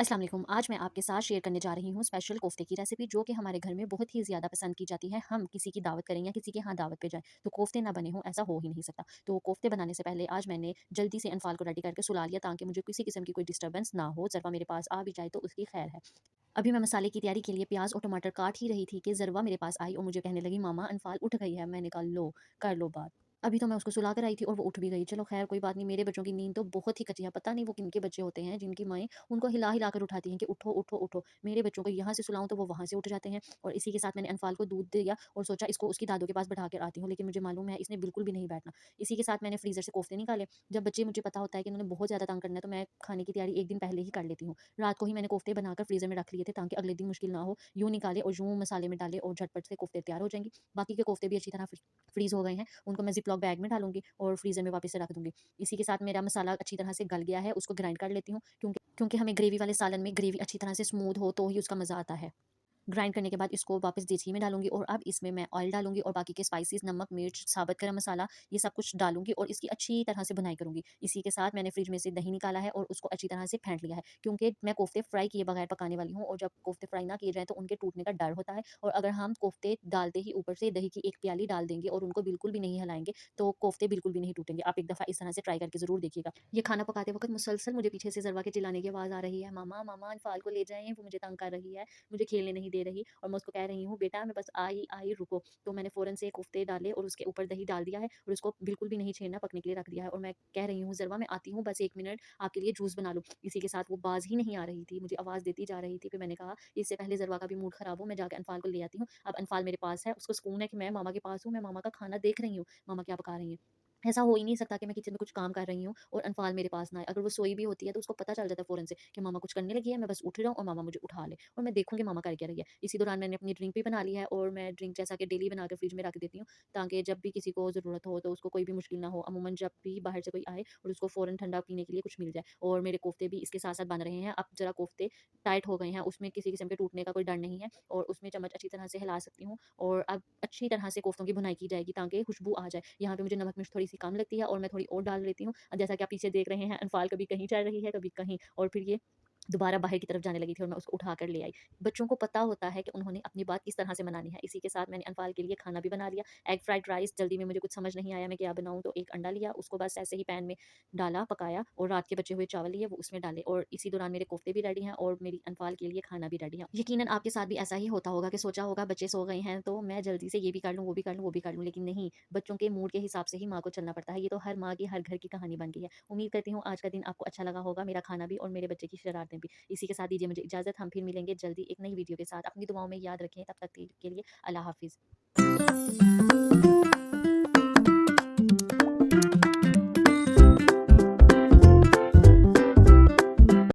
अस्सलाम वालेकुम। आज मैं आपके साथ शेयर करने जा रही हूँ स्पेशल कोफ्ते की रेसिपी, जो कि हमारे घर में बहुत ही ज़्यादा पसंद की जाती है। हम किसी की दावत करें या किसी के यहाँ दावत पे जाएँ तो कोफ्ते ना बने हों, ऐसा हो ही नहीं सकता। तो कोफ्ते बनाने से पहले आज मैंने जल्दी से अनफाल को रेडी करके सुला लिया, ताकि मुझे किसी किस्म की कोई डिस्टर्बेंस ना हो। ज़रवा मेरे पास आ भी जाए तो उसकी खैर है। अभी मैं मसाले की तैयारी के लिए प्याज और टमाटर काट ही रही थी कि ज़रवा मेरे पास आई और मुझे कहने लगी, मामा अनफाल उठ गई है। मैंने कहा, लो कर लो बात। अभी तो मैं उसको सुला कर आई थी और वो उठ भी गई। चलो खैर कोई बात नहीं, मेरे बच्चों की नींद तो बहुत ही कच्ची है। पता नहीं वो किनके बच्चे होते हैं जिनकी माएँ उनको हिला हिला कर उठाती हैं कि उठो उठो उठो। मेरे बच्चों को यहाँ से सुलाऊं तो वो वहां से उठ जाते हैं। और इसी के साथ मैंने अनफाल को दूध दिया और सोचा इसको उसकी दादों के पास बैठा कर आती हूँ, लेकिन मुझे मालूम है इसने बिल्कुल भी नहीं बैठना। इसी के साथ मैंने फ्रीजर से कोफ्ते निकाले। जब बच्चे, मुझे पता होता है कि उन्होंने बहुत ज्यादा तंग करना है, तो मैं खाने की तैयारी एक दिन पहले ही कर लेती हूँ। रात को ही मैंने कोफ्ते बनाकर फ्रीजर में रख लिए थे, ताकि अगले दिन मुश्किल ना हो। यूं निकाले और यूं मसाले में डाले और झटपट से कोफ्ते तैयार हो जाएंगे। बाकी के कोफ्ते भी अच्छी तरह फ्रीज हो गए हैं, उनको मैं जिप लॉक बैग में डालूंगी और फ्रीजर में वापस से रख दूंगी। इसी के साथ मेरा मसाला अच्छी तरह से गल गया है, उसको ग्राइंड कर लेती हूँ, क्योंकि क्योंकि हमें ग्रेवी वाले सालन में ग्रेवी अच्छी तरह से स्मूथ हो तो ही उसका मज़ा आता है। ग्राइंड करने के बाद इसको वापस देसी में डालूँगी और अब इसमें मैं ऑयल डालूँगी और बाकी के स्पाइसेस, नमक, मिर्च, साबुत गरम मसाला, ये सब कुछ डालूँगी और इसकी अच्छी तरह से भुनाई करूँगी। इसी के साथ मैंने फ्रिज में से दही निकाला है और उसको अच्छी तरह से फेंट लिया है, क्योंकि मैं कोफ्ते फ्राई किए बगैर पकाने वाली हूँ, और जब कोफ्ते फ्राई ना किए जाएँ तो उनके टूटने का डर होता है। और अगर हम कोफ्ते डालते ही ऊपर से दही की एक प्याली डाल देंगे और उनको बिल्कुल भी नहीं हिलाएँगे, तो कोफ्ते बिल्कुल भी नहीं टूटेंगे। आप एक दफ़ा इस तरह से ट्राई करके ज़रूर देखिएगा। ये खाना पकाते वक़्त मुसलसल मुझे पीछे से ज़रवा के चिल्लाने की आवाज़ आ रही है, "मामा, मामा इफ़ाल को ले जाएँ, वो मुझे तंग कर रही है, मुझे खेलने नहीं दे रही।" और मैं उसको कह रही हूँ, बेटा मैं बस आई आई रुको। तो मैंने फ़ौरन से कोफ्ते डाले और उसके ऊपर दही डाल दिया है और उसको बिल्कुल भी नहीं छेड़ना, पकने के लिए रख दिया है। और मैं कह रही हूँ, ज़रवा मैं आती हूँ बस 1 मिनट, आपके लिए जूस बना लूँ। इसी के साथ वो बाज़ ही नहीं आ रही थी, मुझे आवाज़ देती जा रही थी। फिर मैंने कहा, इससे पहले ज़रवा का भी मूड ख़राब हो, मैं जाके अनफ़ाल को ले आती हूँ। अब अनफ़ाल मेरे पास है, उसको सुकून है कि मैं मामा के पास हूँ, मैं मामा का खाना देख रही हूँ, मामा क्या पका रही हैं। ऐसा हो ही नहीं सकता कि मैं किचन में कुछ काम कर रही हूँ और अनफ़ाल मेरे पास ना आए। अगर वो सोई भी होती है तो उसको पता चल जाता है फ़ौरन से कि मामा कुछ करने लगी है, मैं बस उठ जाऊँ और मामा मुझे उठा ले और मैं देखूँगी मामा कर क्या रही है। इसी दौरान मैंने अपनी ड्रिंक भी बना ली है और मैं ड्रिंक जैसा कि डेली बनाकर फ्रिज में रख देती हूँ, ताकि जब भी किसी को ज़रूरत हो तो उसको कोई भी मुश्किल ना हो। अमूमन जब भी बाहर से कोई आए और उसको फ़ौरन ठंडा पीने के लिए कुछ मिल जाए। और मेरे कोफ्ते भी इसके साथ-साथ बन रहे हैं। अब ज़रा कोफ्ते टाइट हो गए हैं, उसमें किसी किस्म के टूटने का कोई डर नहीं है और उसमें चम्मच अच्छी तरह से हिला सकती हूँ। और अब अच्छी तरह से कोफ्तों की भुनाई की जाएगी, ताकि खुशबू आ जाए। यहाँ पे मुझे नमक मिर्च थोड़ी-सी कम लगती है और मैं थोड़ी और डाल लेती हूँ। जैसा कि आप पीछे देख रहे हैं, अनफ़ाल कभी कहीं चढ़ रही है, कभी कहीं, और फिर ये दोबारा बाहर की तरफ जाने लगी थी और मैं उसको उठा कर ले आई। बच्चों को पता होता है कि उन्होंने अपनी बात किस तरह से मनानी है। इसी के साथ मैंने अनफ़ाल के लिए खाना भी बना लिया। एग फ्राइड राइस, जल्दी में मुझे कुछ समझ नहीं आया मैं क्या बनाऊँ, तो एक अंडा लिया, उसको बस ऐसे ही पैन में डाला, पकाया और रात के बचे हुए चावल लिए वो उसमें डाले, और इसी दौरान मेरे कोफ्ते भी रेडी हैं और मेरी अनफ़ाल के लिए खाना भी रेडी है। यकीनन आपके साथ भी ऐसा ही होता होगा कि सोचा होगा बच्चे सो गए हैं तो मैं जल्दी से ये भी कर लूँ, वो भी कर लूँ, वो भी कर लूँ, लेकिन नहीं, बच्चों के मूड के हिसाब से ही माँ को चलना पड़ता है। ये तो हर माँ की, हर घर की कहानी बन गई है। उम्मीद करती हूँ आज का दिन आपको अच्छा लगा होगा, मेरा खाना भी और मेरे बच्चे की शरारतें भी। इसी के साथ दीजिए मुझे इजाज़त, हम फिर मिलेंगे जल्दी एक नई वीडियो के साथ। अपनी दुआओं में याद रखें, तब तक के लिए अल्लाह हाफ़िज़।